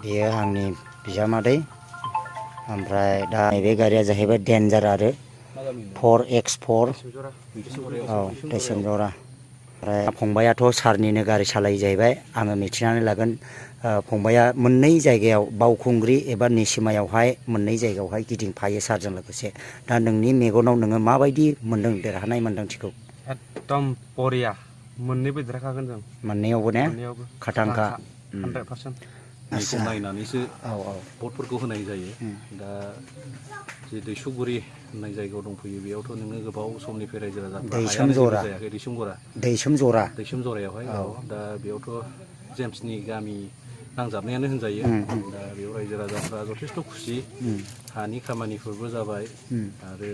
बेयो आंनि बिजामादै ओमफ्राय दा नैबे गारिया जाहैबाय डेन्जार आरो 4X4 औ दैसोमजरा ओमफ्राय फंबायाथ' सारनिनो गारि सालायो जाहैबाय आङो मिथिनानै लागोन फंबाया मोननै जायगायाव बावखुंग्रि एबा निसिमायावहाय मोननै जायगायावहाय गिदिंफायो सारजों लोगोसे दा नोंनि मेगनाव नोङो माबायदि मोनदों देरहानाय मोन्दांथिखौ एकदम बरिया मोननैबो देरहाखागोन जों मोननैयावबो ने खाथांखा 100% बेखौ नायनानैसो औ भटफोरखौ होनाय जायो दा जे दैसुगुरि होननाय जायगायाव दंफैयो बेयावथ' नोङो गोबाव समनिफ्राय रायजो राजाफ्रा हायानो जेबो जायाखै दैसुमजरायावहाय दा बेयावथ' जेम्सनि गामि नांजाबनायानो होनजायो दा बेयाव रायजो राजाफ्रा जथेस्थ' खुसि हानि खामानिफोरबो जाबाय आरो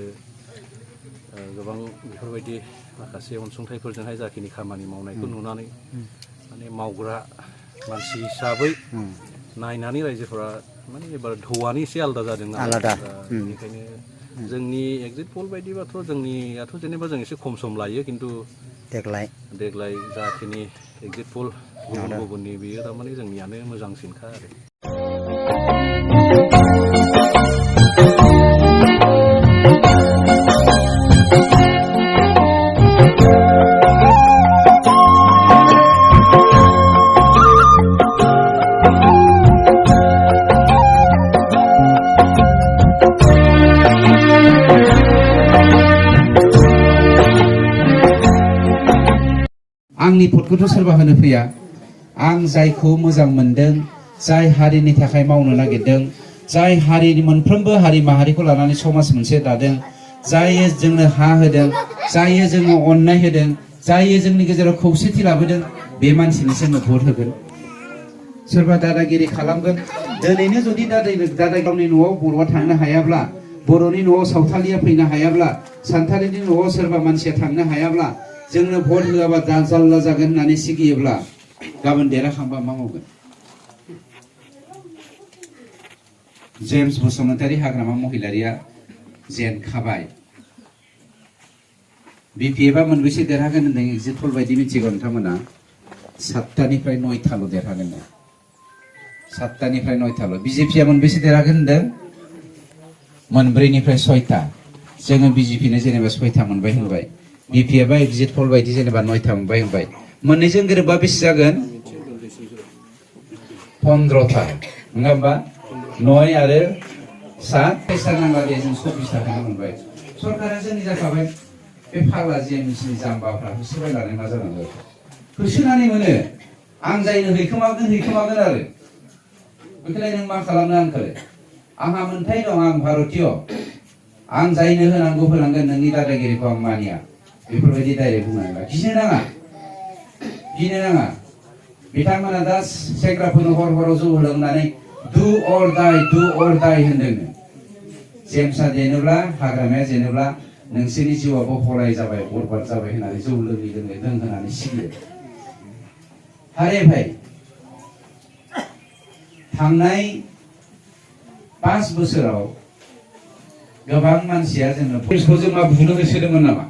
गोबां बेफोरबायदि माखासे अनसुंथाइफोरजोंहाय जाखिनि खामानि मावनायखौ नुनानै माने मावग्रा मानसि हिसाबै नायनानै रायजोफोरा माने एबार धौआनो एसे आलादा जादों नालाय बेनिखायनो जोंनि एगजिट पल बायदिबाथ' जोंनियाथ' जेनेबा जों एसे खम सम लायो खिन्थु देग्लाय जाखिनि एगजिट पल गुबुननि बेयो थारमाने जोंनियानो मोजांसिनखा आरो आंनि भटखौथ' सोरबा होनो फैया आं जायखौ मोजां मोनदों जाय हारिनि थाखाय मावनो नागिरदों जाय हारिनि मोनफ्रोमबो हारि माहारिखौ लानानै समाज मोनसे दादों जाय जोंनो हा होदों जाय जोंनो अननाय होदों जाय जोंनि गेजेराव खौसेथि लाबोदों बे मानसिनि जोङो भट होगोन सोरबा दादागिरि खालामगोन दिनैनो जुदि दादा गावनि न'आव बर'आ थांनो हायाब्ला बर'नि न'आव सावथालिया फैनो हायाब्ला सानथालिनि न'आव सोरबा मानसिया थांनो हायाब्ला जोंनो भट होआबा जाल्ला जागोन होननानै सिगियोब्ला गाबोन देरहाखांबा मा मावगोन जेम्स बसुमतारी हाग्रामा महिलारिया जेनखाबाय बिपिएफआ मोनबेसे देरहागोन होनदों एगजिट पल बायदि मिथिगौ नोंथांमोना 7टानिफ्राय 9टाल' देरहागोन 7टानिफ्राय 9टाल' बिजेपिआ मोनबेसे देरहागोन होनदों मोनब्रैनिफ्राय 6टा जोङो बिजेपिनो जेनेबा 6टा मोनबाय होनबाय बिपिएफआ एगजिट पल बायदि जेनेबा 9टा मोनबाय होनबाय मोननैजों गोरोबबा बेसे जागोन 15टा नङा होमबा 9 आरो 7 फैसा नांला दे जों 24 टाखौनो मोनबाय सरकारा जोंनि जाखाबाय बे फाग्ला जेएमसिनि जाम्बाफ्रा होसोबायनानै मा जानांगौ होसोनानै मोनो आं जायनो हैखोमागोन आरो ओंखायनो नों मा खालामनो आंखौलाय आंहा मोन्थाय दं आं भारतीय आं जायनो होनांगौ होनांगोन नोंनि दादागिरिखौ आं मानिया बेफोरबायदि डाइरेक्ट बुंनांगौ गिनो नाङा बिथांमोना दा सेंग्राफोरनो हराव जौ होलोंनानै डु अर डाइ होनदों जेम्सआ जेनोब्ला हाग्रामाया जेनोब्ला नोंसोरनि जिउआबो हराय जाबाय बरबाद जाबाय होननानै जौ लोङै लोंहोनानै सिगियो हारे भाई थांनाय 5 बोसोराव गोबां मानसिया जोंनो जों मा बुनो होसोदोंमोन नामा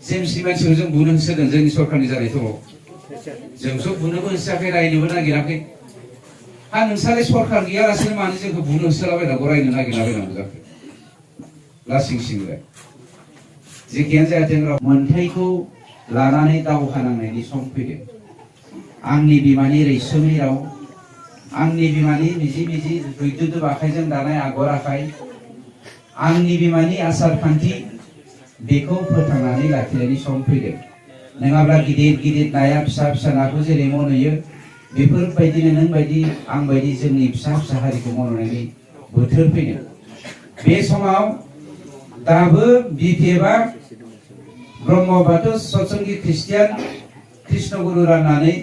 जेम्सनि मानसिखौ जों बुनो होसोदों जोंनि सरकारनि जानाय समाव जोंथ' बुनोबो होसोआखै रायनोबो नागिराखै हा नोंसालाय सरकार गैयालासेनो मानो जोंखौ बुनो होसोलाबायनांगौ रायनो नागिरलाबायनांगौ जाखो लासिं सिंलाय जेखियानो जाया जों मोन्थाइखौ लानानै दावहा नांनायनि सम फैदों आंनि बिमानि रैसुमै राव आंनि बिमानि मिजि दुइदुब आखाइजों दानाय आगर आखाइ आंनि बिमानि आसार खान्थि बेखौ फोथांनानै लाखिनायनि सम फैदों नङाब्ला गिदिर नाया फिसा नाखौ जेरै मनयो बेफोरबायदिनो नों बायदि आं बायदि जोंनि फिसा हारिखौ मननायनि बोथोर फैदों बे समाव दाबो बिपिएफआ ब्रह्म बाथौ सत्संगि ख्रिस्टियान कृष्णगुरु राननानै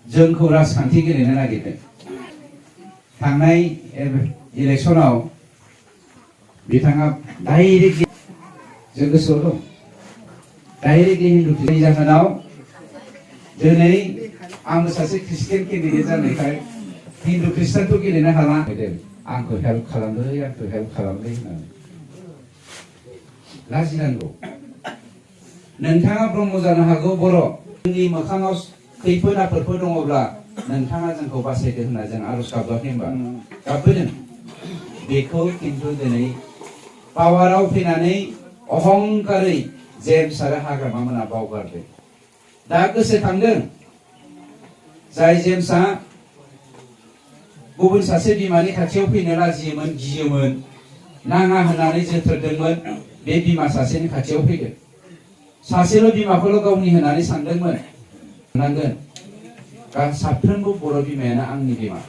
जोंखौ राजखान्थि गेलेनो नागिरदों थांनाय इलेक्सनाव बिथाङा डाइरेक्ट जों गोसोआव दं डाइरेक्टलि हिन्दु जाहोनाव दिनै आंबो सासे ख्रिस्टियान केन्डिडेट जानायखाय हिन्दु ख्रिस्टानखौ गेलेनो हाला आंखौ हेल्प खालामदो होननानै लाजिनांगौ नोंथाङा ब्रह्म जानो हागौ बर' जोंनि मोखाङाव खैफोद आफोदफोर दङब्ला नोंथाङा जोंखौ बासायदो होनना जों आरज गाबोआखै होनबा गाबबोदों बेखौ खिन्थु दिनै पावाराव फैनानै अहंकारै जेम्स आरो हाग्रामा मोना बावगारदों दा गोसोखांदों जाय जेम्सआ गुबुन सासे बिमानि खाथियाव फैनो लाजियोमोन गियोमोन नाङा होननानै जोथोरदोंमोन बे बिमा सासेनि खाथियाव फैदों सासेल' बिमाखौल' गावनि होननानै सानदोंमोन नांगोन साफ्रोमबो बर' बिमायानो आंनि बिमा